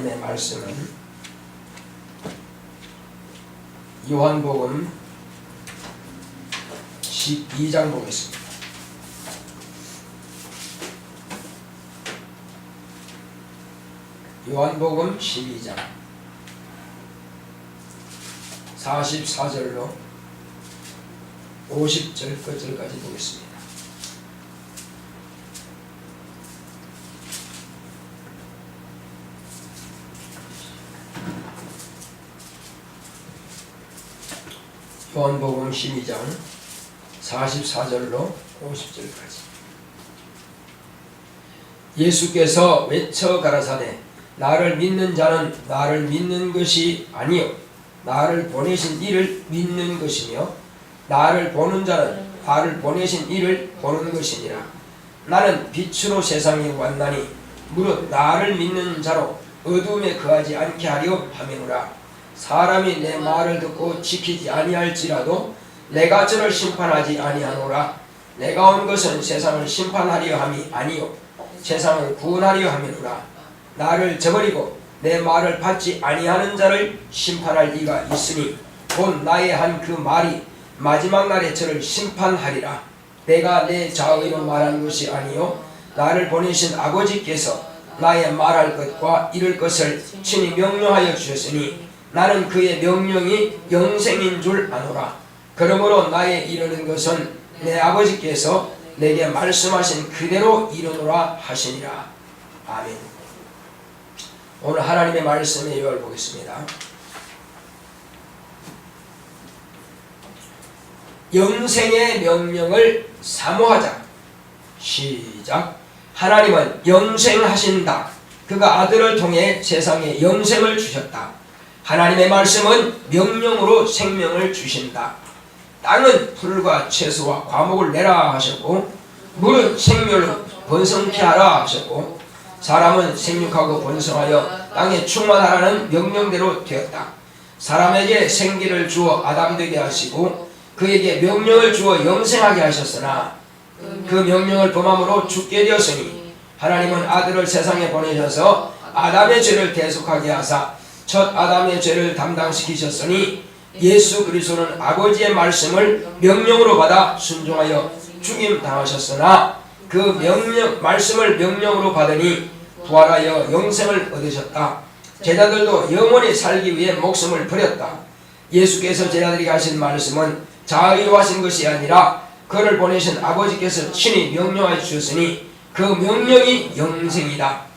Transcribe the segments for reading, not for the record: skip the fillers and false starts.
네, 말씀은 요한복음 12장 보겠습니다. 요한복음 12장 44절로 50절 끝절까지 보겠습니다. 요한복음 12장 44절로 50절까지. 예수께서 외쳐 가라사대 나를 믿는 자는 나를 믿는 것이 아니요 나를 보내신 이를 믿는 것이며 나를 보는 자는 나를 보내신 이를 보는 것이니라. 나는 빛으로 세상에 왔나니 무릇 나를 믿는 자로 어둠에 거하지 않게 하려 함이노라. 사람이 내 말을 듣고 지키지 아니할지라도 내가 저를 심판하지 아니하노라. 내가 온 것은 세상을 심판하려 함이 아니요 세상을 구원하려 함이노라. 나를 저버리고 내 말을 받지 아니하는 자를 심판할 이가 있으니 곧 나의 한 그 말이 마지막 날에 저를 심판하리라. 내가 내 자의로 말한 것이 아니요 나를 보내신 아버지께서 나의 말할 것과 이룰 것을 친히 명령하여 주셨으니 나는 그의 명령이 영생인 줄 아노라. 그러므로 나의 이르는 것은 내 아버지께서 내게 말씀하신 그대로 이루노라 하시니라. 아멘. 오늘 하나님의 말씀의 요약을 보겠습니다. 영생의 명령을 사모하자. 시작. 하나님은 영생하신다. 그가 아들을 통해 세상에 영생을 주셨다. 하나님의 말씀은 명령으로 생명을 주신다. 땅은 풀과 채소와 과목을 내라 하셨고 물은 생멸로 번성케 하라 하셨고 사람은 생육하고 번성하여 땅에 충만하라는 명령대로 되었다. 사람에게 생기를 주어 아담 되게 하시고 그에게 명령을 주어 영생하게 하셨으나 그 명령을 범함으로 죽게 되었으니 하나님은 아들을 세상에 보내셔서 아담의 죄를 대속하게 하사 첫 아담의 죄를 담당시키셨으니 예수 그리스도는 아버지의 말씀을 명령으로 받아 순종하여 죽임 당하셨으나 그 말씀을 명령으로 받으니 부활하여 영생을 얻으셨다. 제자들도 영원히 살기 위해 목숨을 버렸다. 예수께서 제자들에게 하신 말씀은 자의로 하신 것이 아니라 그를 보내신 아버지께서 친히 명령하여 주셨으니 그 명령이 영생이다.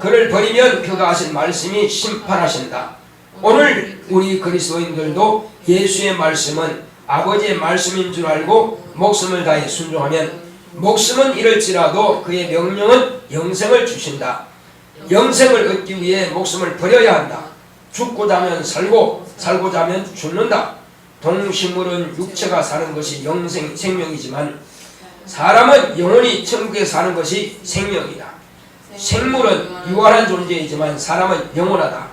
그를 버리면 그가 하신 말씀이 심판하신다. 오늘 우리 그리스도인들도 예수의 말씀은 아버지의 말씀인 줄 알고 목숨을 다해 순종하면 목숨은 잃을지라도 그의 명령은 영생을 주신다. 영생을 얻기 위해 목숨을 버려야 한다. 죽고자 하면 살고 살고자 하면 죽는다. 동식물은 육체가 사는 것이 생명이지만 사람은 영원히 천국에 사는 것이 생명이다. 생물은 유한한 존재이지만 사람은 영원하다.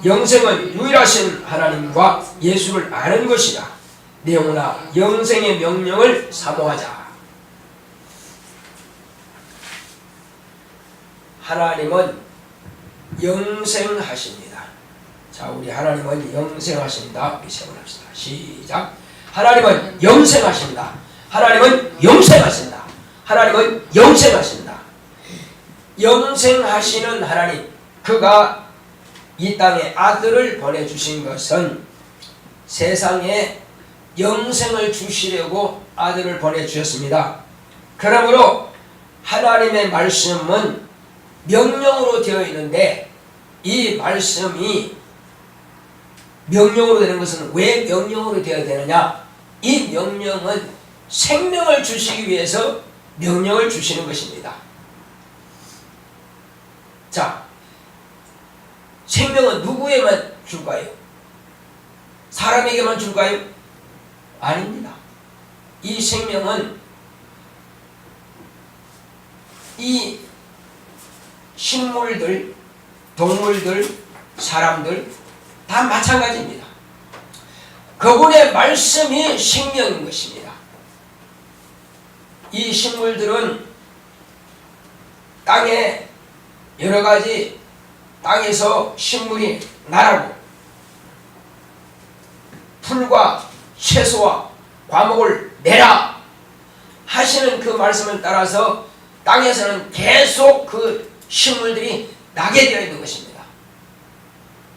영생은 유일하신 하나님과 예수를 아는 것이다. 내 영혼아 영생의 명령을 사모하자. 하나님은 영생하십니다. 자, 우리 하나님은 영생하신다. 우리 세번합시다. 시작. 하나님은 영생하신다. 하나님은 영생하신다. 하나님은 영생하신다. 영생하시는 하나님, 그가 이 땅에 아들을 보내주신 것은 세상에 영생을 주시려고 아들을 보내주셨습니다. 그러므로 하나님의 말씀은 명령으로 되어 있는데 이 말씀이 명령으로 되는 것은 왜 명령으로 되어야 되느냐? 이 명령은 생명을 주시기 위해서 명령을 주시는 것입니다. 자, 생명은 누구에만 줄까요? 사람에게만 줄까요? 아닙니다. 이 생명은 이 식물들, 동물들, 사람들 다 마찬가지입니다. 그분의 말씀이 생명인 것입니다. 이 식물들은 땅에 여러가지 땅에서 식물이 나라고 풀과 채소와 과목을 내라 하시는 그 말씀을 따라서 땅에서는 계속 그 식물들이 나게 되어 있는 것입니다.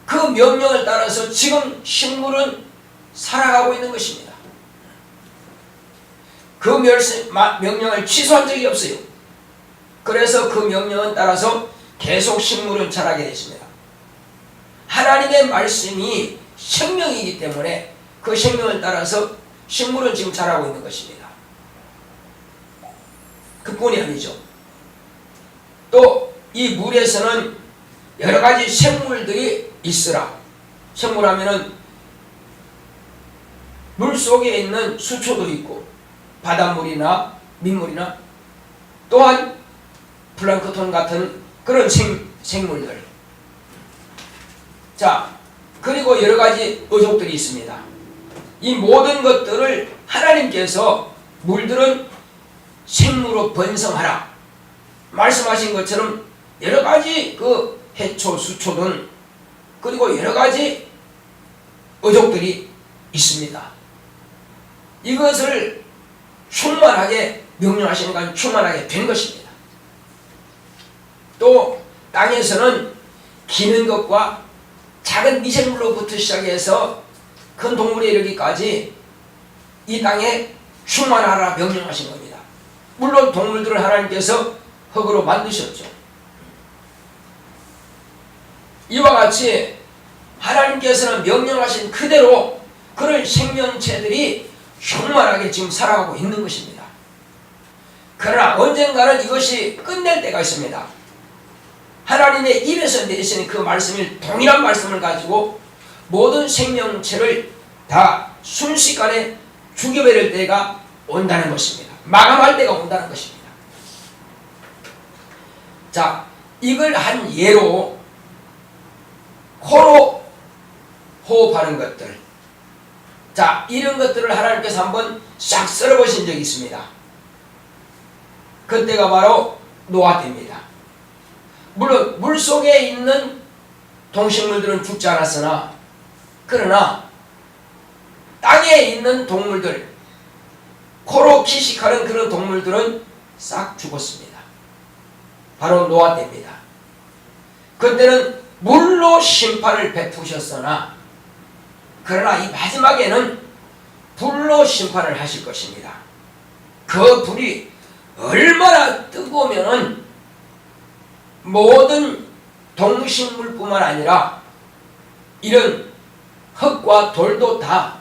그 명령을 따라서 지금 식물은 살아가고 있는 것입니다. 그 명령을 취소한 적이 없어요. 그래서 그 명령을 따라서 계속 식물은 자라게 되십니다. 하나님의 말씀이 생명이기 때문에 그 생명을 따라서 식물은 지금 자라고 있는 것입니다. 그뿐이 아니죠. 또 이 물에서는 여러 가지 생물들이 있으라. 생물하면은 물 속에 있는 수초도 있고 바닷물이나 민물이나 또한 플랑크톤 같은 그런 생물들. 자, 그리고 여러 가지 어족들이 있습니다. 이 모든 것들을 하나님께서 물들은 생물로 번성하라 말씀하신 것처럼 여러 가지 그 해초, 수초든 그리고 여러 가지 어족들이 있습니다. 이것을 충만하게 명령하시는 건 충만하게 된 것입니다. 또 땅에서는 기는 것과 작은 미생물로부터 시작해서 큰 동물에 이르기까지 이 땅에 충만하라 명령하신 겁니다. 물론 동물들을 하나님께서 흙으로 만드셨죠. 이와 같이 하나님께서는 명령하신 그대로 그런 생명체들이 충만하게 지금 살아가고 있는 것입니다. 그러나 언젠가는 이것이 끝낼 때가 있습니다. 하나님의 입에서 내시는 그 말씀이 동일한 말씀을 가지고 모든 생명체를 다 순식간에 죽여버릴 때가 온다는 것입니다. 마감할 때가 온다는 것입니다. 자, 이걸 한 예로 코로 호흡하는 것들, 자, 이런 것들을 하나님께서 한번 싹 썰어보신 적이 있습니다. 그때가 바로 노아 때입니다. 물론 물속에 있는 동식물들은 죽지 않았으나 그러나 땅에 있는 동물들, 코로 기식하는 그런 동물들은 싹 죽었습니다. 바로 노아 때입니다. 그때는 물로 심판을 베푸셨으나 그러나 이 마지막에는 불로 심판을 하실 것입니다. 그 불이 얼마나 뜨거우면은 모든 동식물뿐만 아니라 이런 흙과 돌도 다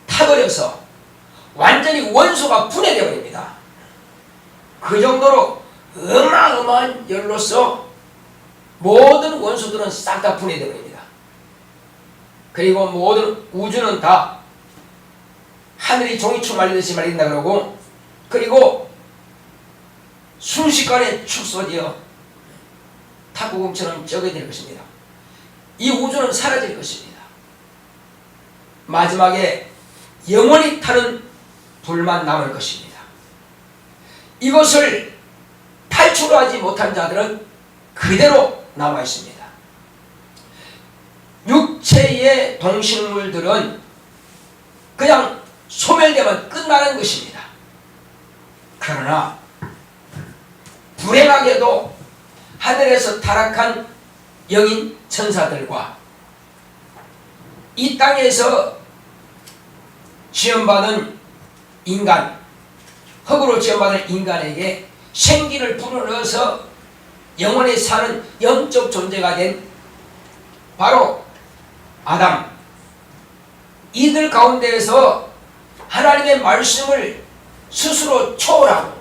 타버려서 완전히 원소가 분해되어 버립니다. 그 정도로 어마어마한 열로서 모든 원소들은 싹 다 분해되어 버립니다. 그리고 모든 우주는 다 하늘이 종이축 말리듯이 말린다 그러고, 그리고 순식간에 축소되어 탁구공처럼 쪄게 될 것입니다. 이 우주는 사라질 것입니다. 마지막에 영원히 타는 불만 남을 것입니다. 이것을 탈출하지 못한 자들은 그대로 남아 있습니다. 육체의 동식물들은 그냥 소멸되면 끝나는 것입니다. 그러나 불행하게도 하늘에서 타락한 영인 천사들과 이 땅에서 지원받은 인간, 흙으로 지원받은 인간에게 생기를 불어넣어서 영원히 사는 영적 존재가 된 바로 아담, 이들 가운데에서 하나님의 말씀을 스스로 초월하고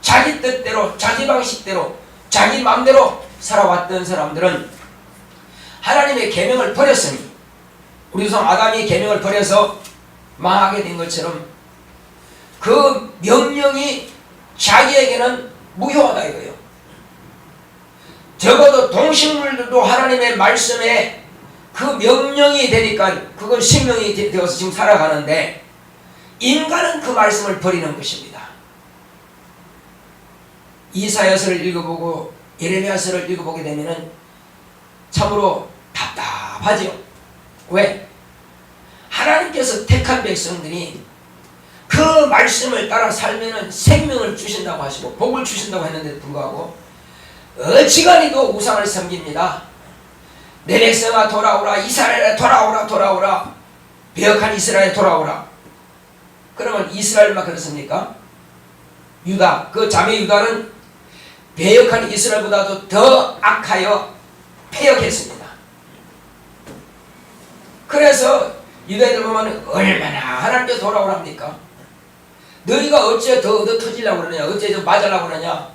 자기 뜻대로, 자기 방식대로, 자기 마음대로 살아왔던 사람들은 하나님의 계명을 버렸으니, 우리 조상 아담이 계명을 버려서 망하게 된 것처럼 그 명령이 자기에게는 무효하다 이거예요. 적어도 동식물들도 하나님의 말씀에 그 명령이 되니까 그건 생명이 되어서 지금 살아가는데, 인간은 그 말씀을 버리는 것입니다. 이사야서를 읽어보고 예레미야서를 읽어보게 되면은 참으로 답답하지요. 왜? 하나님께서 택한 백성들이 그 말씀을 따라 살면은 생명을 주신다고 하시고 복을 주신다고 했는데도 불구하고 어지간히도 우상을 섬깁니다. 내 백성아 돌아오라, 이스라엘아 돌아오라, 돌아오라, 배역한 이스라엘 돌아오라. 그러면 이스라엘만 그렇습니까? 유다, 그 자매 유다는 배역한 이스라엘보다도 더 악하여 패역했습니다. 그래서 유다인들 보면 얼마나 하나님께서 돌아오랍니까? 너희가 어째 더 얻어 터지려고 그러냐, 어째 더 맞으려고 그러냐,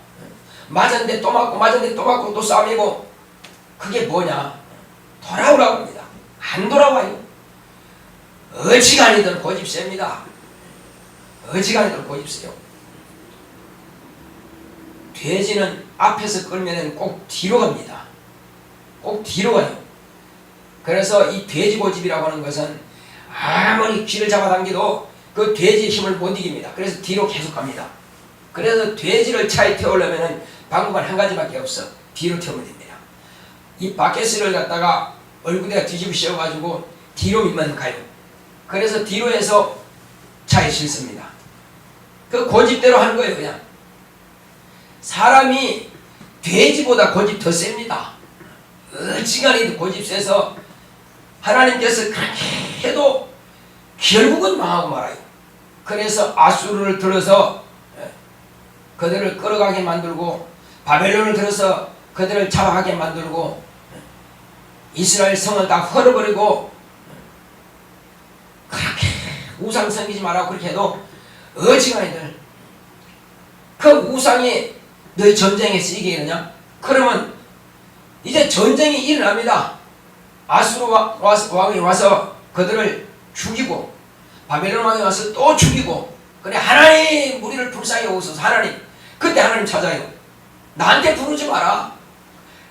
맞았는데 또 맞고 맞았는데 또 맞고 또 싸움이고, 그게 뭐냐? 돌아오라고 합니다. 안 돌아와요. 어지간히들 고집셉니다. 어지간히들 고집세요. 돼지는 앞에서 끌면 꼭 뒤로 갑니다. 꼭 뒤로 가요. 그래서 이 돼지 고집이라고 하는 것은 아무리 귀를 잡아당겨도 그 돼지의 힘을 못 이깁니다. 그래서 뒤로 계속 갑니다. 그래서 돼지를 차에 태우려면 방법은 한 가지밖에 없어. 뒤로 태우면 됩니다. 이 바켓을 갖다가 얼굴에다 뒤집어 씌워가지고 뒤로 밀면 가요. 그래서 뒤로 해서 차에 실습니다. 그 고집대로 하는 거예요. 그냥 사람이 돼지보다 고집 더 셉니다. 어지간히 고집 세서 하나님께서 그렇게 해도 결국은 망하고 말아요. 그래서 아수르를 들어서 그들을 끌어가게 만들고, 바벨론을 들어서 그들을 잡아가게 만들고, 이스라엘 성을 다 헐어버리고, 그렇게 우상 섬기지 말라고 그렇게 해도 어지간히들 그 우상이 너희 전쟁에 쓰이게 되느냐? 그러면 이제 전쟁이 일어납니다. 아수르 왕이 와서 그들을 죽이고, 바벨론 왕이 와서 또 죽이고, 그래 하나님 우리를 불쌍히 여기소서. 하나님, 그때 하나님 찾아요. 나한테 부르지 마라.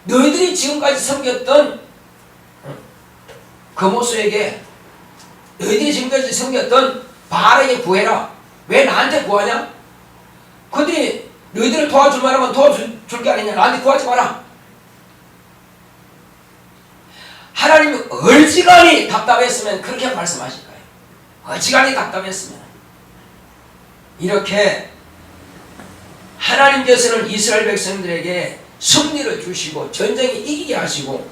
너희들이 지금까지 섬겼던 그모스에게, 너희들이 지금까지 섬겼던 바알에게 구해라. 왜 나한테 구하냐? 그들이 너희들을 도와줄 만하면 도와줄 게 아니냐. 나한테 구하지 마라. 하나님이 어지간히 답답했으면 그렇게 말씀하실 거예요. 어지간히 답답했으면. 이렇게 하나님께서는 이스라엘 백성들에게 승리를 주시고 전쟁에 이기게 하시고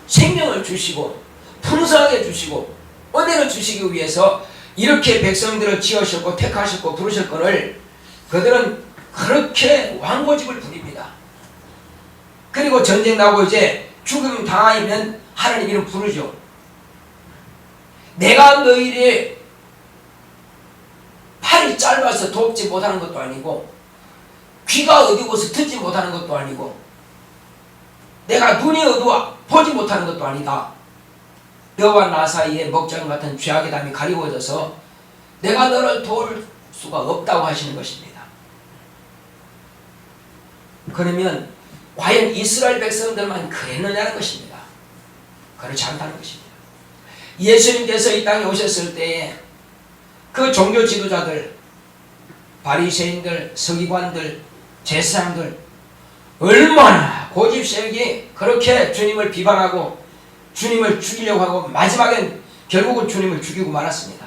생명을 주시고 풍성하게 주시고 은혜를 주시기 위해서 이렇게 백성들을 지으셨고 택하셨고 부르셨거늘 그들은 그렇게 왕고집을 부립니다. 그리고 전쟁 나고 이제 죽음 당하면 하나님 이름 부르죠. 내가 너희를 팔이 짧아서 돕지 못하는 것도 아니고, 귀가 어두워서 듣지 못하는 것도 아니고, 내가 눈이 어두워 보지 못하는 것도 아니다. 너와 나 사이에 먹장 같은 죄악의 담이 가리워져서 내가 너를 도울 수가 없다고 하시는 것입니다. 그러면 과연 이스라엘 백성들만 그랬느냐는 것입니다. 그렇지 않다는 것입니다. 예수님께서 이 땅에 오셨을 때에 그 종교 지도자들, 바리새인들, 서기관들, 제사장들 얼마나 고집세게 그렇게 주님을 비방하고 주님을 죽이려고 하고 마지막엔 결국은 주님을 죽이고 말았습니다.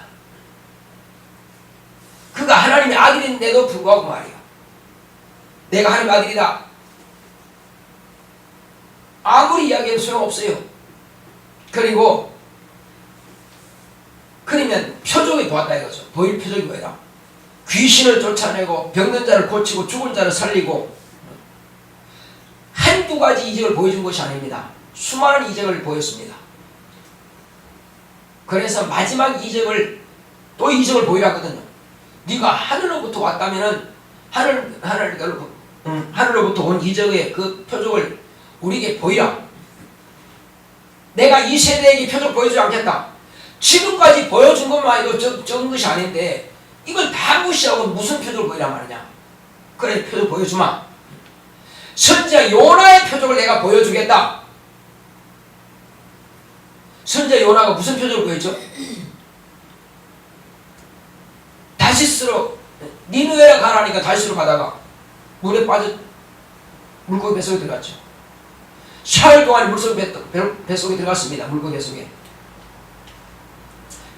그가 하나님의 아들인데도 불구하고 말이에요. 내가 하나님의 아들이다. 아무리 이야기해도 소용없어요. 그리고 그러면 표적이 보았다 이거죠. 보일 표적이 뭐야? 귀신을 쫓아내고 병든 자를 고치고 죽은 자를 살리고, 한두 가지 이적을 보여준 것이 아닙니다. 수많은 이적을 보였습니다. 그래서 마지막 이적을 또 이적을 보이라거든요. 네가 하늘로부터 왔다면은 하늘로부터 온 이적의 그 표적을 우리에게 보이라. 내가 이 세대에게 표적 보여주지 않겠다. 지금까지 보여준 것만 이거 적은 것이 아닌데 이걸 다 무시하고 무슨 표적을 보이란 말이냐. 그래, 표적 보여주마. 선지자 요나의 표적을 내가 보여주겠다. 선지자 요나가 무슨 표적을 보였죠? 다시스로 니느웨라 가라니까 다시스로 가다가 물에 빠져 물고기 뱃속에 들어갔죠. 사흘 동안 물속 뱃속에 들어갔습니다. 물고기 뱃속에.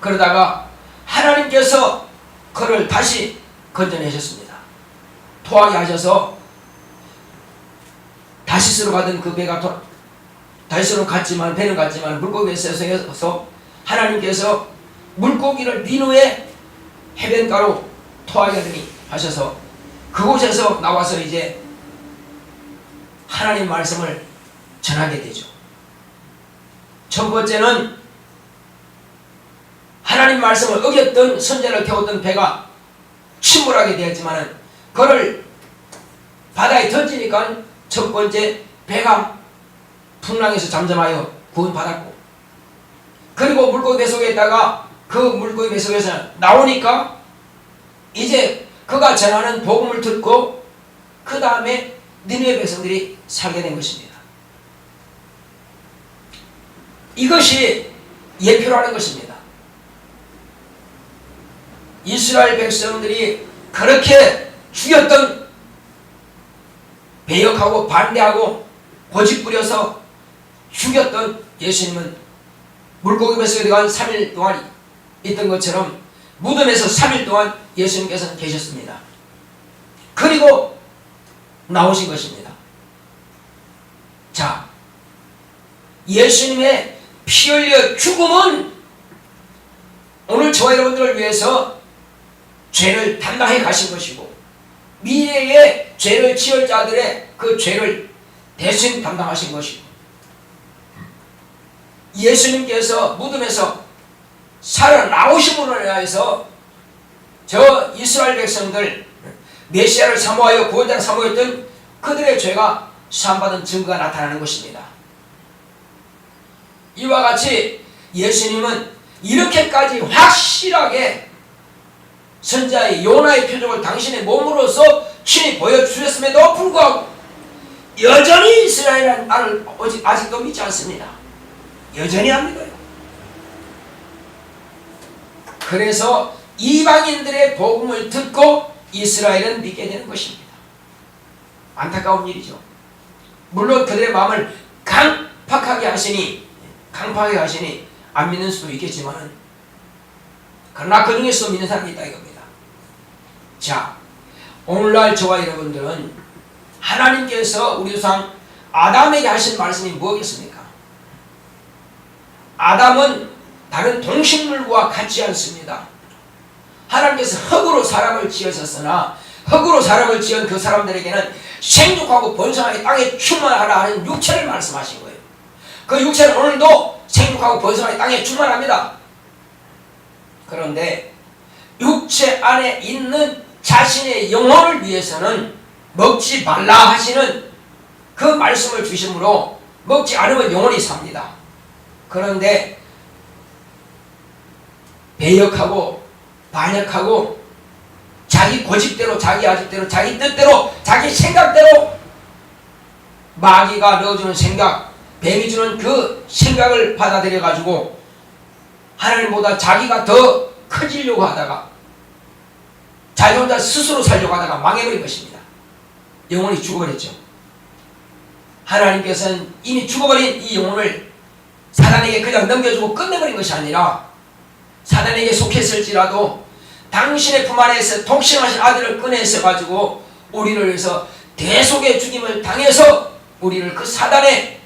그러다가 하나님께서 그를 다시 건져내셨습니다. 토하게 하셔서 다시스로 가던 그 배가 다시스로 갔지만, 배는 갔지만 물고기 뱃속에서 하나님께서 물고기를 니누의 해변가로 토하게 하셔서 그곳에서 나와서 이제 하나님 말씀을 전하게 되죠. 첫 번째는 하나님 말씀을 어겼던 선제를 태웠던 배가 침몰하게 되었지만 그를 바다에 던지니까 첫 번째 배가 풍랑에서 잠잠하여 구원받았고, 그리고 물고기 뱃속에 있다가 그 물고기 뱃속에서 나오니까 이제 그가 전하는 복음을 듣고 그 다음에 니느웨 백성들이 살게 된 것입니다. 이것이 예표라는 것입니다. 이스라엘 백성들이 그렇게 죽였던, 배역하고 반대하고 고집부려서 죽였던 예수님은 물고기 뱃속에 들어간 3일 동안 있던 것처럼 무덤에서 3일 동안 예수님께서는 계셨습니다. 그리고 나오신 것입니다. 자, 예수님의 피 흘려 죽음은 오늘 저와 여러분들을 위해서 죄를 담당해 가신 것이고, 미래의 죄를 지을 자들의 그 죄를 대신 담당하신 것이고, 예수님께서 무덤에서 살아나오심으로 인하여서 저 이스라엘 백성들, 메시아를 사모하여 구원자를 사모했던 그들의 죄가 사함받은 증거가 나타나는 것입니다. 이와 같이 예수님은 이렇게까지 확실하게 선자의 요나의 표적을 당신의 몸으로서 친히 보여주셨음에도 불구하고 여전히 이스라엘은 나를 아직도 믿지 않습니다. 여전히 안 믿어요. 그래서 이방인들의 복음을 듣고 이스라엘은 믿게 되는 것입니다. 안타까운 일이죠. 물론 그들의 마음을 강팍하게 하시니 안 믿는 수도 있겠지만, 그러나 그 중에서 믿는 사람이 있다 이겁니다. 자, 오늘날 저와 여러분들은 하나님께서 우리 조상 아담에게 하신 말씀이 무엇이겠습니까? 아담은 다른 동식물과 같지 않습니다. 하나님께서 흙으로 사람을 지으셨으나 흙으로 사람을 지은 그 사람들에게는 생육하고 번성하게 땅에 충만하라 하는 육체를 말씀하신 거예요. 그 육체는 오늘도 생육하고 번성하게 땅에 충만합니다. 그런데 육체 안에 있는 자신의 영혼을 위해서는 먹지 말라 하시는 그 말씀을 주심으로 먹지 않으면 영혼이 삽니다. 그런데 배역하고 반역하고 자기 고집대로, 자기 아집대로, 자기 뜻대로, 자기 생각대로 마귀가 넣어주는 생각, 뱀이 주는 그 생각을 받아들여 가지고 하나님보다 자기가 더 커지려고 하다가 자기 혼자 스스로 살려고 하다가 망해버린 것입니다. 영혼이 죽어버렸죠. 하나님께서는 이미 죽어버린 이 영혼을 사단에게 그냥 넘겨주고 끝내버린 것이 아니라 사단에게 속했을지라도 당신의 품 안에서 독생하신 아들을 꺼내서 가지고 우리를 위해서 대속의 죽임을 당해서 우리를 그 사단의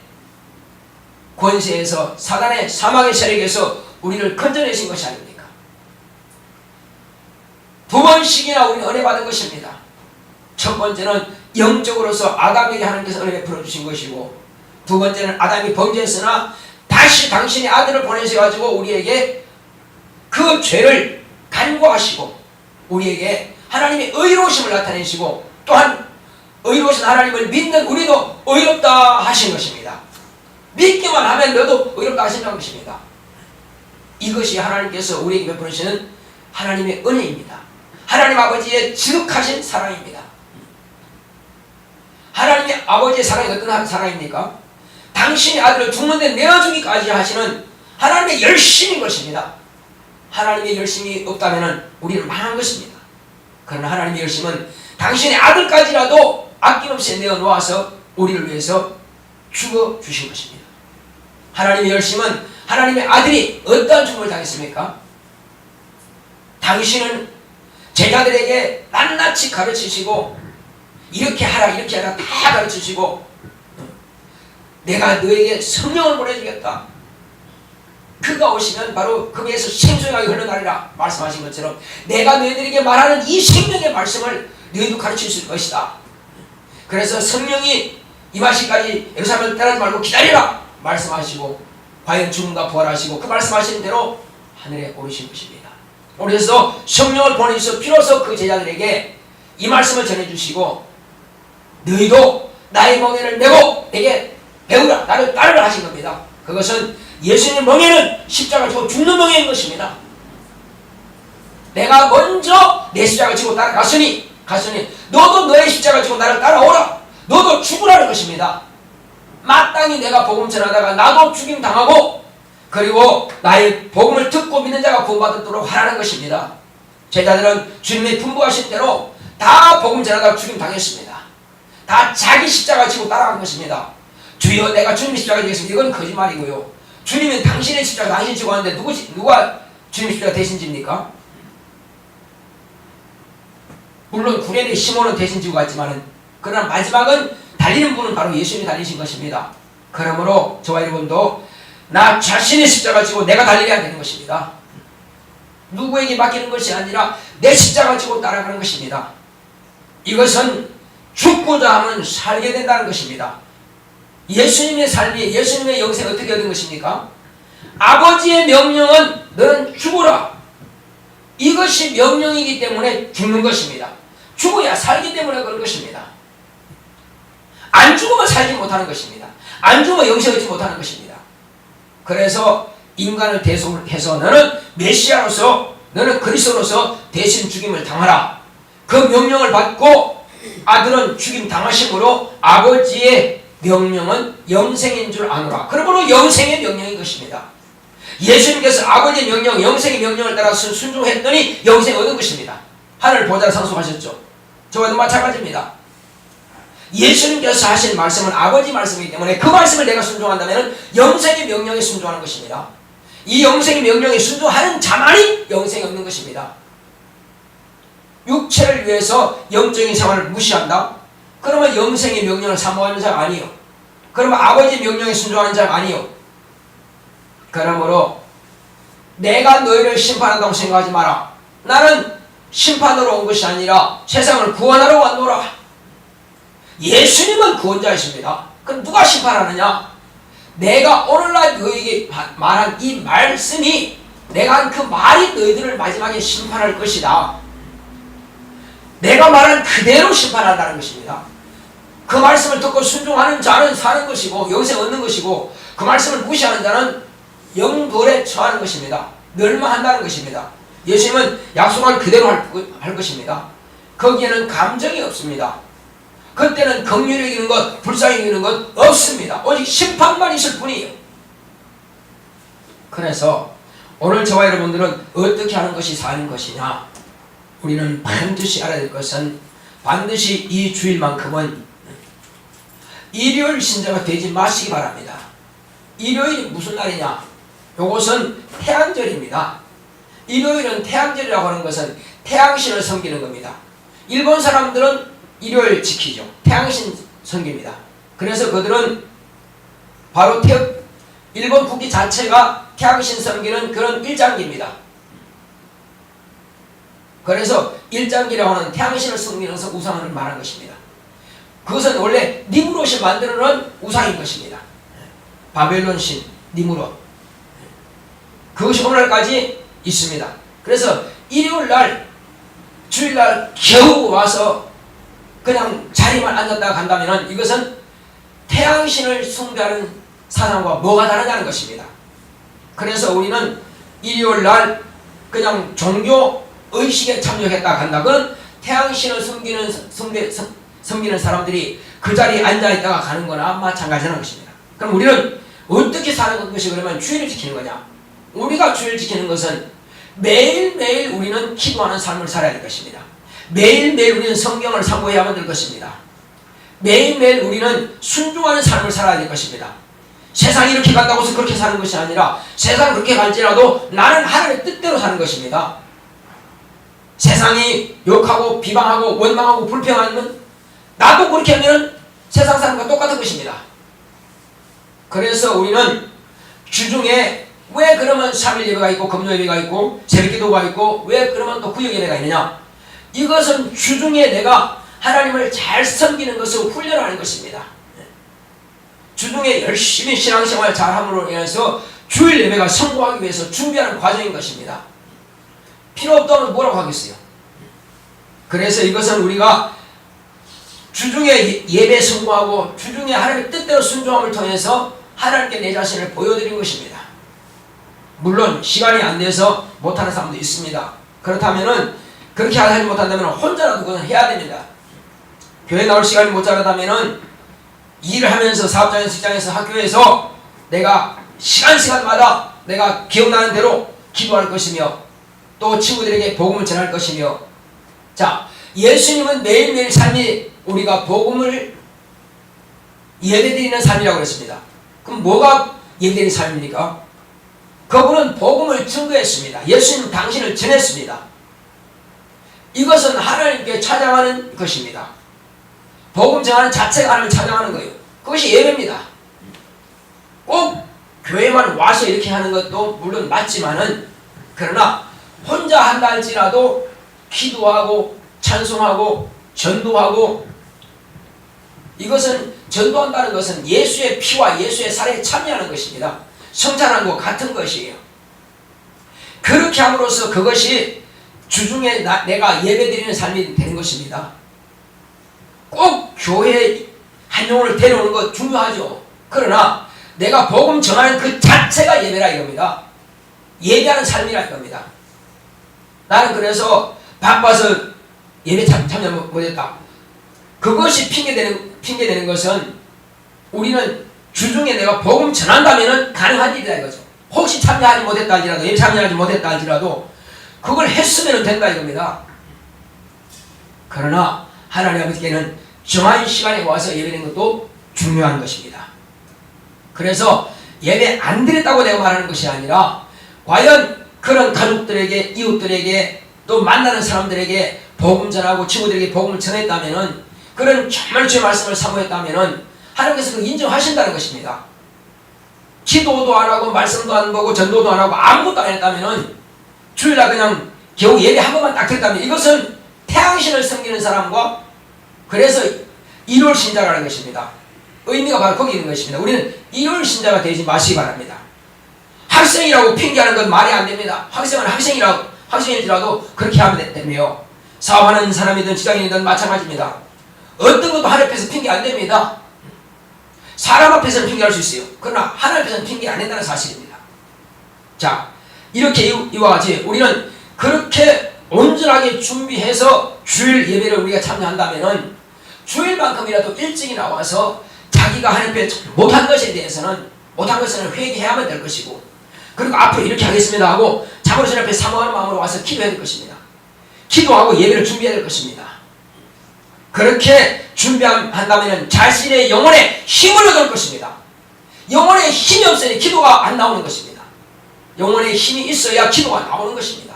권세에서, 사단의 사망의 세력에서 우리를 건져내신 것이 아닙니까? 두 번씩이나 우리는 은혜 받은 것입니다. 첫 번째는 영적으로서 아담에게 하나님께서 은혜 베풀어 주신 것이고, 두 번째는 아담이 범죄했으나 다시 당신의 아들을 보내셔 가지고 우리에게 그 죄를 간구하시고 우리에게 하나님의 의로우심을 나타내시고, 또한 의로우신 하나님을 믿는 우리도 의롭다 하신 것입니다. 믿기만 하면 너도 의롭다 하신다는 것입니다. 이것이 하나님께서 우리에게 베풀으시는 하나님의 은혜입니다. 하나님 아버지의 지극하신 사랑입니다. 하나님의 아버지의 사랑이 어떤 사랑입니까? 당신의 아들을 죽는데 내어주기까지 하시는 하나님의 열심인 것입니다. 하나님의 열심이 없다면 우리는 망한 것입니다. 그러나 하나님의 열심은 당신의 아들까지라도 아낌없이 내어놓아서 우리를 위해서 죽어 주신 것입니다. 하나님의 열심은 하나님의 아들이 어떠한 죽음을 당했습니까? 당신은 제자들에게 낱낱이 가르치시고 이렇게 하라 이렇게 하라 다 가르치시고 내가 너에게 성령을 보내주겠다. 그가 오시면 바로 그 배에서 생수강이 흘러나리라 말씀하신 것처럼 내가 너희들에게 말하는 이 생명의 말씀을 너희도 가르칠 수 있을 것이다. 그래서 성령이 임하시기까지 예루살렘을 떠나지 말고 기다리라 말씀하시고 과연 죽음과 부활하시고 그 말씀하신 대로 하늘에 오르신 것입니다. 그래서 성령을 보내주셔서 비로소 그 제자들에게 이 말씀을 전해주시고 너희도 나의 멍에를 메고 내게 배우라 나를 따르라 하신 겁니다. 그것은 예수님의 멍에는 십자가를 지고 죽는 멍에인 것입니다. 내가 먼저 내 십자가를 지고 따라갔으니 너도 너의 십자가를 지고 나를 따라오라. 너도 죽으라는 것입니다. 마땅히 내가 복음 전하다가 나도 죽임 당하고 그리고 나의 복음을 듣고 믿는 자가 구원받도록 하라는 것입니다. 제자들은 주님의 분부하신 대로 다 복음 전하다가 죽임 당했습니다. 다 자기 십자가 지고 따라간 것입니다. 주여 내가 주님의 십자가 지겠습니다. 이건 거짓말이고요. 주님은 당신의 십자가 당신 지고 하는데 누가 주님의 십자가 대신 집니까? 물론 구레네 시몬은 대신 지고 갔지만은 그러나 마지막은 달리는 분은 바로 예수님이 달리신 것입니다. 그러므로 저와 여러분도 나 자신의 십자가 지고 내가 달려야 되는 것입니다. 누구에게 맡기는 것이 아니라 내 십자가 지고 따라가는 것입니다. 이것은 죽고자 하면 살게 된다는 것입니다. 예수님의 삶이 예수님의 영생이 어떻게 얻은 것입니까? 아버지의 명령은 너는 죽어라. 이것이 명령이기 때문에 죽는 것입니다. 죽어야 살기 때문에 그런 것입니다. 안 죽으면 살지 못하는 것입니다. 안 죽으면 영생을 얻지 못하는 것입니다. 그래서 인간을 대속해서 너는 메시아로서 너는 그리스도로서 대신 죽임을 당하라. 그 명령을 받고 아들은 죽임 당하심으로 아버지의 명령은 영생인 줄 아노라. 그러므로 영생의 명령인 것입니다. 예수님께서 아버지의 명령, 영생의 명령을 따라 순종했더니 영생을 얻은 것입니다. 하늘 보좌를 상속하셨죠. 저와도 마찬가지입니다. 예수님께서 하신 말씀은 아버지 말씀이기 때문에 그 말씀을 내가 순종한다면 영생의 명령에 순종하는 것입니다. 이 영생의 명령에 순종하는 자만이 영생이 없는 것입니다. 육체를 위해서 영적인 생활을 무시한다? 그러면 영생의 명령을 사모하는 자가 아니요. 그러면 아버지 명령에 순종하는 자가 아니요. 그러므로 내가 너희를 심판한다고 생각하지 마라. 나는 심판으로 온 것이 아니라 세상을 구원하러 왔노라. 예수님은 구원자이십니다. 그럼 누가 심판하느냐? 내가 오늘날 너희에게 말한 이 말씀이 내가 한 그 말이 너희들을 마지막에 심판할 것이다. 내가 말한 그대로 심판한다는 것입니다. 그 말씀을 듣고 순종하는 자는 사는 것이고 영생 얻는 것이고 그 말씀을 무시하는 자는 영벌에 처하는 것입니다. 멸망한다는 것입니다. 예수님은 약속한 그대로 할 것입니다. 거기에는 감정이 없습니다. 그때는 긍휼히 이기는 것, 불쌍히 이기는 것 없습니다. 오직 심판만 있을 뿐이에요. 그래서 오늘 저와 여러분들은 어떻게 하는 것이 사는 것이냐? 우리는 반드시 알아야 될 것은 반드시 이 주일만큼은 일요일 신자가 되지 마시기 바랍니다. 일요일이 무슨 날이냐? 이것은 태양절입니다. 일요일은 태양절이라고 하는 것은 태양신을 섬기는 겁니다. 일본 사람들은 일요일 지키죠. 태양신 섬깁니다. 그래서 그들은 바로 일본 국기 자체가 태양신 섬기는 그런 일장기입니다. 그래서 일장기라고 하는 태양신을 섬기는 우상을 말한 것입니다. 그것은 원래 니무롯이 만들어 놓은 우상인 것입니다. 바벨론 신 니무롯. 그것이 오늘까지 있습니다. 그래서 일요일날 주일날 겨우 와서 그냥 자리만 앉았다가 간다면 이것은 태양신을 숭배하는 사상과 뭐가 다르냐는 것입니다. 그래서 우리는 일요일날 그냥 종교 의식에 참여했다가 간다. 그건 태양신을 섬기는 사람들이 그 자리에 앉아있다가 가는 거나 마찬가지라는 것입니다. 그럼 우리는 어떻게 사는 것이 그러면 주일을 지키는 거냐? 우리가 주일을 지키는 것은 매일매일 우리는 기도하는 삶을 살아야 될 것입니다. 매일매일 우리는 성경을 상고해야만 될 것입니다. 매일매일 우리는 순종하는 삶을 살아야 될 것입니다. 세상이 이렇게 간다고 해서 그렇게 사는 것이 아니라 세상이 그렇게 갈지라도 나는 하나님의 뜻대로 사는 것입니다. 세상이 욕하고 비방하고 원망하고 불평하면 나도 그렇게 하면 세상 사람과 똑같은 것입니다. 그래서 우리는 주중에 왜 그러면 3일 예배가 있고 금요 예배가 있고 새벽기도가 있고 왜 그러면 또 구역 예배가 있느냐? 이것은 주중에 내가 하나님을 잘 섬기는 것을 훈련하는 것입니다. 주중에 열심히 신앙생활 잘함으로 인해서 주일 예배가 성공하기 위해서 준비하는 과정인 것입니다. 필요 없다면 뭐라고 하겠어요? 그래서 이것은 우리가 주중에 예배 성공하고 주중에 하나님의 뜻대로 순종함을 통해서 하나님께 내 자신을 보여드린 것입니다. 물론 시간이 안 돼서 못하는 사람도 있습니다. 그렇다면은 그렇게 하지 못한다면 혼자라도 그건 해야 됩니다. 교회 나올 시간이 모자라다면은 일을 하면서 사업장에서 직장에서 학교에서 내가 시간마다 내가 기억나는 대로 기도할 것이며 또 친구들에게 복음을 전할 것이며 자 예수님은 매일매일 삶이 우리가 복음을 예배드리는 삶이라고 했습니다. 그럼 뭐가 예배드리는 삶입니까? 그분은 복음을 증거했습니다. 예수님은 당신을 전했습니다. 이것은 하나님께 찬양하는 것입니다. 복음 전하는 자체가 하나님을 찬양하는 거예요. 그것이 예배입니다. 꼭 교회만 와서 이렇게 하는 것도 물론 맞지만은 그러나 혼자 한다 할지라도 기도하고 찬송하고 전도하고 이것은 전도한다는 것은 예수의 피와 예수의 살에 참여하는 것입니다. 성찬하는 것 같은 것이에요. 그렇게 함으로써 그것이 주중에 내가 예배드리는 삶이 되는 것입니다. 꼭 교회에 한 영혼을 데려오는 것 중요하죠. 그러나 내가 복음 전하는 그 자체가 예배라 이겁니다. 예배하는 삶이라 이겁니다. 나는 그래서 바빠서 예배 참여 못했다. 그것이 핑계되는 것은 우리는 주중에 내가 복음 전한다면 가능한 일이다 이거죠. 혹시 참여하지 못했다 할지라도 예배 참여하지 못했다 할지라도 그걸 했으면 된다 이겁니다. 그러나 하나님 아버지께는 정한 시간에 와서 예배드리는 것도 중요한 것입니다. 그래서 예배 안 드렸다고 내가 말하는 것이 아니라 과연 그런 가족들에게 이웃들에게 또 만나는 사람들에게 복음 전하고 친구들에게 복음을 전했다면은 그런 정말 주의 말씀을 사모했다면은 하나님께서 그걸 인정하신다는 것입니다. 기도도 안 하고 말씀도 안 보고 전도도 안 하고 아무것도 안 했다면은 주일날 그냥 겨우 예배 한 번만 딱 드렸다면 이것은 태양신을 섬기는 사람과 그래서 일요일 신자라는 것입니다. 의미가 바로 거기 있는 것입니다. 우리는 일요일 신자가 되지 마시기 바랍니다. 학생이라고 핑계하는 건 말이 안 됩니다. 학생은 학생일지라도 그렇게 하면 되며 사업하는 사람이든 직장인이든 마찬가지입니다. 어떤 것도 하나님 앞에서 핑계 안 됩니다. 사람 앞에서는 핑계할 수 있어요. 그러나 하나님 앞에서는 핑계 안 된다는 사실입니다. 자, 이렇게 이와 같이 우리는 그렇게 온전하게 준비해서 주일 예배를 우리가 참여한다면은 주일만큼이라도 일찍이 나와서 자기가 하나님 앞에 못한 것에 대해서는 못한 것은 회개해야만 될 것이고 그리고 앞으로 이렇게 하겠습니다 하고 자본주의 앞에 사모하는 마음으로 와서 기도해야 될 것입니다. 기도하고 예배를 준비해야 될 것입니다. 그렇게 준비한다면 자신의 영혼에 힘을 얻을 것입니다. 영혼에 힘이 없으니 기도가 안 나오는 것입니다. 영혼에 힘이 있어야 기도가 나오는 것입니다.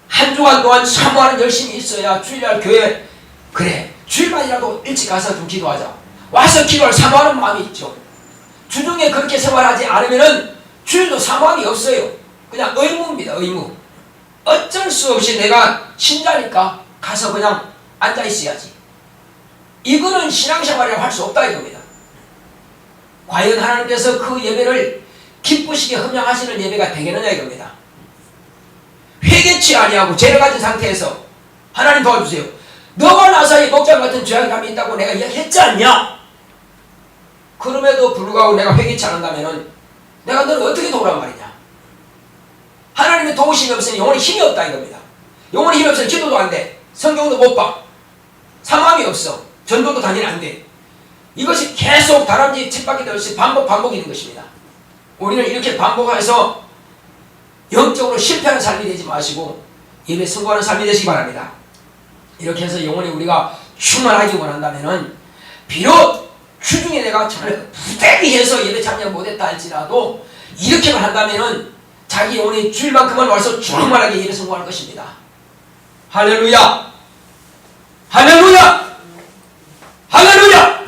한 주간 동안 사모하는 열심이 있어야 주일날 교회 그래 주일만이라도 일찍 가서 좀 기도하자. 와서 기도할 사모하는 마음이 있죠. 주중에 그렇게 생활하지 않으면은 주일도 사모함이 없어요. 그냥 의무입니다. 의무. 어쩔 수 없이 내가 신자니까 가서 그냥 앉아 있어야지. 이거는 신앙생활이라고 할 수 없다 이겁니다. 과연 하나님께서 그 예배를 기쁘시게 흠양하시는 예배가 되겠느냐 이겁니다. 회개치 아니하고 죄를 가진 상태에서 하나님 도와주세요. 너와 나 사이에 목장 같은 죄악감이 있다고 내가 이야기했지 않냐? 그럼에도 불구하고 내가 회개치 않는다면 내가 너를 어떻게 도우란 말이냐? 하나님의 도우심이 없으니 영혼에 힘이 없다 이겁니다. 영혼에 힘이 없으니 기도도 안 돼. 성경도 못 봐. 상함이 없어. 전도도 당연히 안 돼. 이것이 계속 다람쥐 쳇바퀴 돌듯이 반복이 있는 것입니다. 우리는 이렇게 반복해서 영적으로 실패하는 삶이 되지 마시고 예배 성공하는 삶이 되시기 바랍니다. 이렇게 해서 영혼이 우리가 충만하기 원한다면은 비록 주중에 내가 정말 부대기해서 예배 참여 못했다 할지라도 이렇게만 한다면은 자기 영혼이 주일만큼은 와서 충만하게 예배 성공할 것입니다. 할렐루야! 할렐루야! 할렐루야!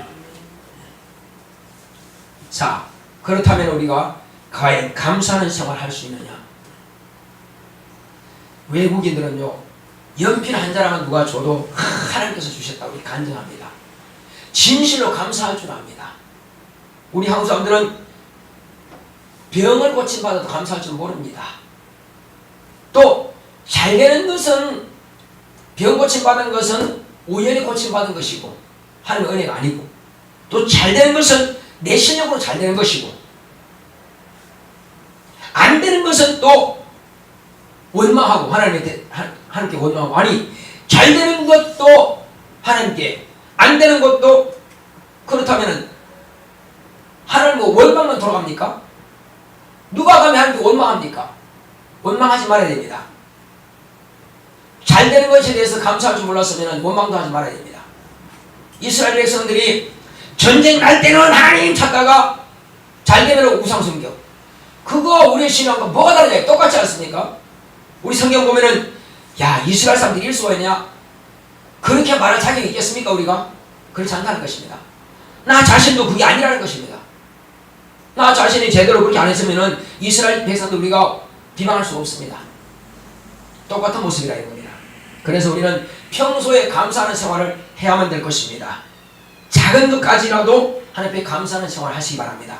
자, 그렇다면 우리가 과연 감사하는 생활을 할 수 있느냐? 외국인들은요, 연필 한 자락은 누가 줘도 하나님께서 주셨다고 간증합니다. 진실로 감사할 줄 압니다. 우리 한국 사람들은 병을 고침받아도 감사할 줄 모릅니다. 또 잘 되는 것은, 병 고침받은 것은 우연히 고침받은 것이고 하나님의 은혜가 아니고, 또 잘 되는 것은 내 실력으로 잘 되는 것이고, 안 되는 것은 또 원망하고 하나님께 원망하고, 아니 잘 되는 것도 하나님께, 안 되는 것도, 그렇다면 하나님 원망만 돌아갑니까? 누가 가면 하나님께 원망합니까? 원망하지 말아야 됩니다. 잘 되는 것에 대해서 감사할 줄 몰랐으면 원망도 하지 말아야 됩니다. 이스라엘 백성들이 전쟁 날 때는 하나님 찾다가 잘 되면 우상 섬겨. 그거 우리의 신앙과 뭐가 다르냐? 똑같지 않습니까? 우리 성경 보면은 야, 이스라엘 사람들이 이럴 수가 있냐? 그렇게 말할 자격이 있겠습니까? 우리가? 그렇지 않다는 것입니다. 나 자신도 그게 아니라는 것입니다. 나 자신이 제대로 그렇게 안 했으면은 이스라엘 백성도 우리가 비방할 수 없습니다. 똑같은 모습이라 이겁니다. 그래서 우리는 평소에 감사하는 생활을 해야만 될 것입니다. 작은 것까지라도 하나님 앞에 감사하는 생활을 하시기 바랍니다.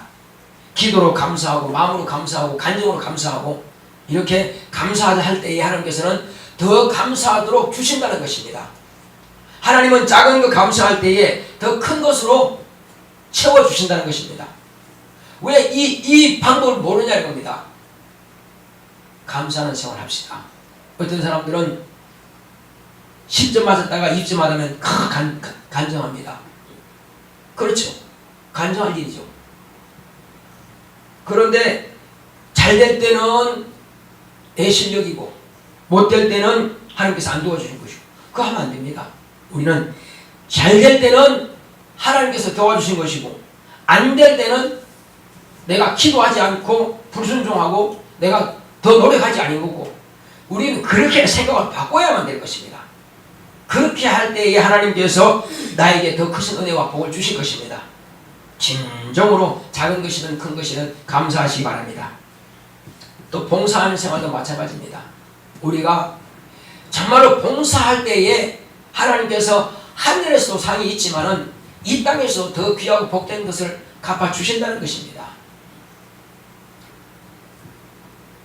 기도로 감사하고, 마음으로 감사하고, 감정으로 감사하고, 이렇게 감사할 때에 하나님께서는 더 감사하도록 주신다는 것입니다. 하나님은 작은 것 감사할 때에 더 큰 것으로 채워주신다는 것입니다. 왜 이 방법을 모르냐는 겁니다. 감사하는 생활을 합시다. 어떤 사람들은 10점 맞았다가 2점 맞으면 간정합니다. 그렇죠. 간정할 일이죠. 그런데 잘 될 때는 내 실력이고 못 될 때는 하나님께서 안 도와주신 것이고, 그거 하면 안 됩니다. 우리는 잘 될 때는 하나님께서 도와주신 것이고, 안 될 때는 내가 기도하지 않고 불순종하고 내가 더 노력하지 않은 거고, 우리는 그렇게 생각을 바꿔야만 될 것입니다. 그렇게 할 때에 하나님께서 나에게 더 크신 은혜와 복을 주실 것입니다. 진정으로 작은 것이든 큰 것이든 감사하시기 바랍니다. 또 봉사하는 생활도 마찬가지입니다. 우리가 정말로 봉사할 때에 하나님께서 하늘에서도 상이 있지만은 이 땅에서 더 귀하고 복된 것을 갚아주신다는 것입니다.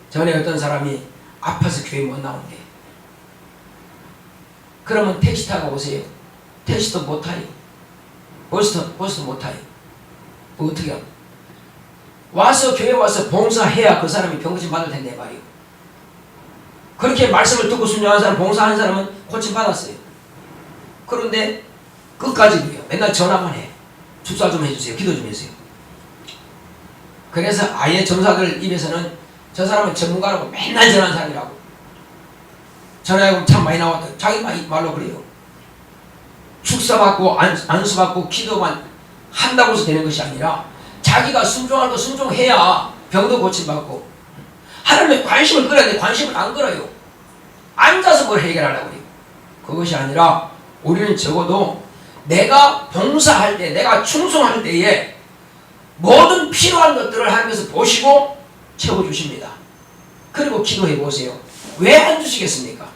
전에 어떤 사람이 아파서 교회 못 나온대. 그러면 택시 타고 오세요. 택시도 못 타요. 버스도 못 타요. 어떻게 하면? 와서 교회 와서 봉사해야 그 사람이 병고침 받을 텐데 말이요. 그렇게 말씀을 듣고 순종한 사람, 봉사하는 사람은 고침 받았어요. 그런데 끝까지도요. 맨날 전화만 해. 축사 좀 해주세요. 기도 좀 해주세요. 그래서 아예 전사들 입에서는 저 사람은 전문가라고 맨날 전화하는 사람이라고. 전화하고 참 많이 나왔다. 자기 말로 그래요. 축사 받고 안수 받고 기도만 한다고 해서 되는 것이 아니라 자기가 순종할 거 순종해야 병도 고침받고, 하나님의 관심을 끌어야 돼. 관심을 안 끌어요. 앉아서 뭘 해결하려고 그래요. 그것이 아니라 우리는 적어도 내가 봉사할 때, 내가 충성할 때에 모든 필요한 것들을 하나님께서 보시고 채워주십니다. 그리고 기도해 보세요. 왜 안 주시겠습니까?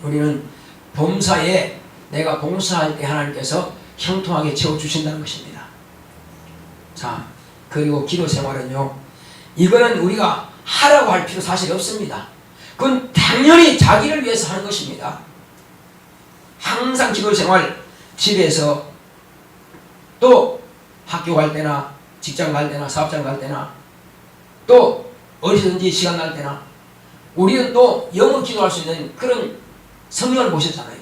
우리는 범사에 내가 봉사할 때 하나님께서 형통하게 채워주신다는 것입니다. 자, 그리고 기도 생활은요, 이거는 우리가 하라고 할 필요 사실 없습니다. 그건 당연히 자기를 위해서 하는 것입니다. 항상 기도 생활, 집에서 또 학교 갈 때나 직장 갈 때나 사업장 갈 때나 또 어디든지 시간 날 때나 우리는 또 영어 기도할 수 있는 그런 성경을 보셨잖아요.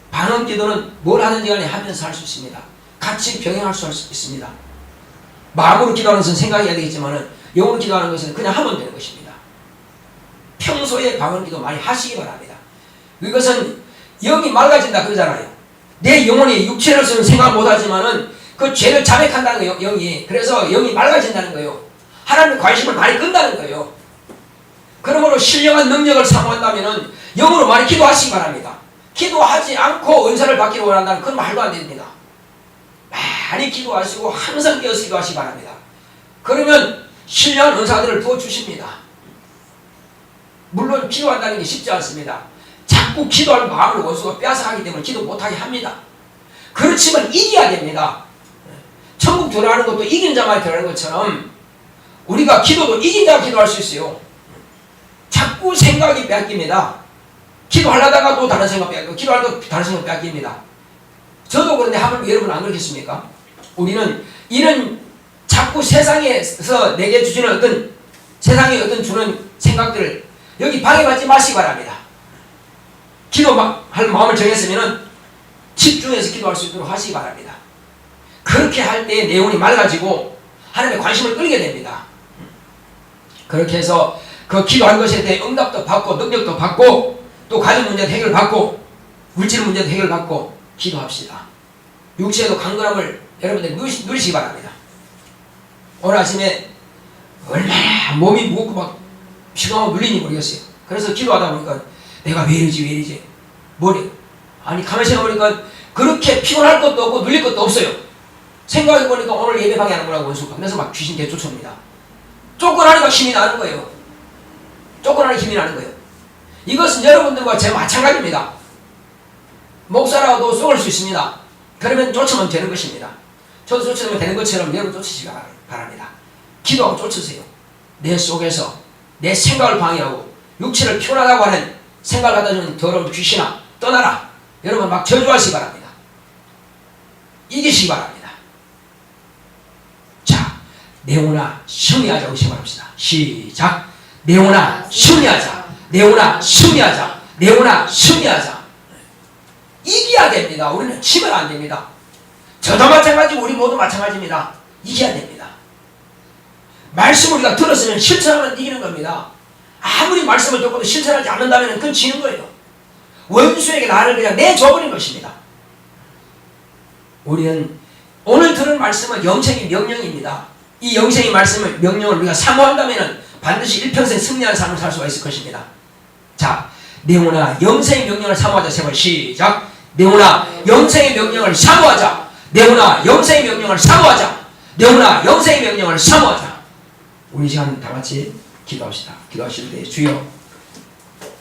반응 기도는 뭘 하든지 간에 하면서 할 수 있습니다. 같이 병행할 수 있습니다. 마음으로 기도하는 것은 생각해야 되겠지만 영어로 기도하는 것은 그냥 하면 되는 것입니다. 평소에 방언 기도 많이 하시기 바랍니다. 이것은 영이 맑아진다 그러잖아요. 내 영혼이 육체로서는 생각을 못하지만은 그 죄를 자백한다는 거예요. 영이. 그래서 영이 맑아진다는 거예요. 하나님의 관심을 많이 끈다는 거예요. 그러므로 신령한 능력을 사모한다면은 영으로 많이 기도하시기 바랍니다. 기도하지 않고 은사를 받기를 원한다는 그건 말도 안 됩니다. 많이 기도하시고 항상 깨어서 기도하시기 바랍니다. 그러면 신령한 은사들을 부어주십니다. 물론 기도한다는 게 쉽지 않습니다. 자꾸 기도할 마음을 원수가 빼앗아가기 때문에 기도 못하게 합니다. 그렇지만 이겨야 됩니다. 천국 들어가는 것도 이긴 자만 들어가는 것처럼 우리가 기도도 이긴 자가 기도할 수 있어요. 자꾸 생각이 뺏깁니다. 기도하려다가 또 다른 생각 뺏기고 기도하려다가 다른 생각 뺏깁니다. 저도 그런데 하면 여러분 안 그렇겠습니까? 우리는 이런 자꾸 세상에서 내게 주시는 어떤 세상에 어떤 주는 생각들을 여기 방해받지 마시기 바랍니다. 기도할 마음을 정했으면 집중해서 기도할 수 있도록 하시기 바랍니다. 그렇게 할 때 내 영혼이 맑아지고 하나님의 관심을 끌게 됩니다. 그렇게 해서 그 기도한 것에 대해 응답도 받고 능력도 받고 또 가정 문제도 해결받고 물질 문제도 해결받고 기도합시다. 육체에도 강건함을 여러분들이 누리시기 바랍니다. 오늘 아침에 얼마나 몸이 무겁고 막 피가 눌리니 모르겠어요. 그래서 기도하다 보니까 내가 왜 이러지 머리 아니 가만히 생각해보니까 그렇게 피곤할 것도 없고 눌릴 것도 없어요. 생각해보니까 오늘 예배 방해하는구나 원수가. 그래서 막 귀신 개쫓아옵니다. 쫓겨나니까 힘이 나는 거예요. 쫓겨나니까 힘이 나는 거예요. 이것은 여러분들과 제 마찬가지입니다. 목사라고도 쏘을 수 있습니다. 그러면 쫓으면 되는 것입니다. 저도 쫓으면 되는 것처럼 여러분 쫓으시기 바랍니다. 기도하고 쫓으세요. 내 속에서 내 생각을 방해하고 육체를 피곤하다고 하는 생각을 갖다 주는 더러운 귀신아 떠나라. 여러분 막 저주하시기 바랍니다. 이기시기 바랍니다. 자, 내 영혼아 승리하자고 시작합시다. 시작. 내 영혼아 승리하자. 내 영혼아 승리하자. 내 영혼아 승리하자. 이겨야 됩니다. 우리는 치면 안 됩니다. 저도 마찬가지고 우리 모두 마찬가지입니다. 이겨야 됩니다. 말씀 우리가 들었으면 실천하면 이기는 겁니다. 아무리 말씀을 듣고도 실천하지 않는다면 그건 지는 거예요. 원수에게 나를 그냥 내줘버린 것입니다. 우리는 오늘 들은 말씀은 영생의 명령입니다. 이 영생의 말씀을 명령을 우리가 사모한다면 반드시 일평생 승리하는 삶을 살 수가 있을 것입니다. 자, 내 영혼아 영생의 명령을 사모하자. 세번 시작. 내 영혼아 영생의 명령을 사모하자. 내 영혼아 영생의 명령을 사모하자. 내 영혼아 영생의 명령을 사모하자. 우리 시간 다 같이 기도합시다. 기도하실 때 주여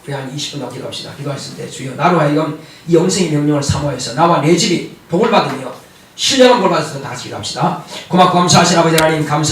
우리 한 20분 더 기도합시다. 기도하실 때 주여 나로 하여금 이 영생의 명령을 사모해서 나와 내 집이 복을 받으며 신령한 복을 받아서 다 같이 기도합시다. 고맙고 감사하신 아버지 하나님 감사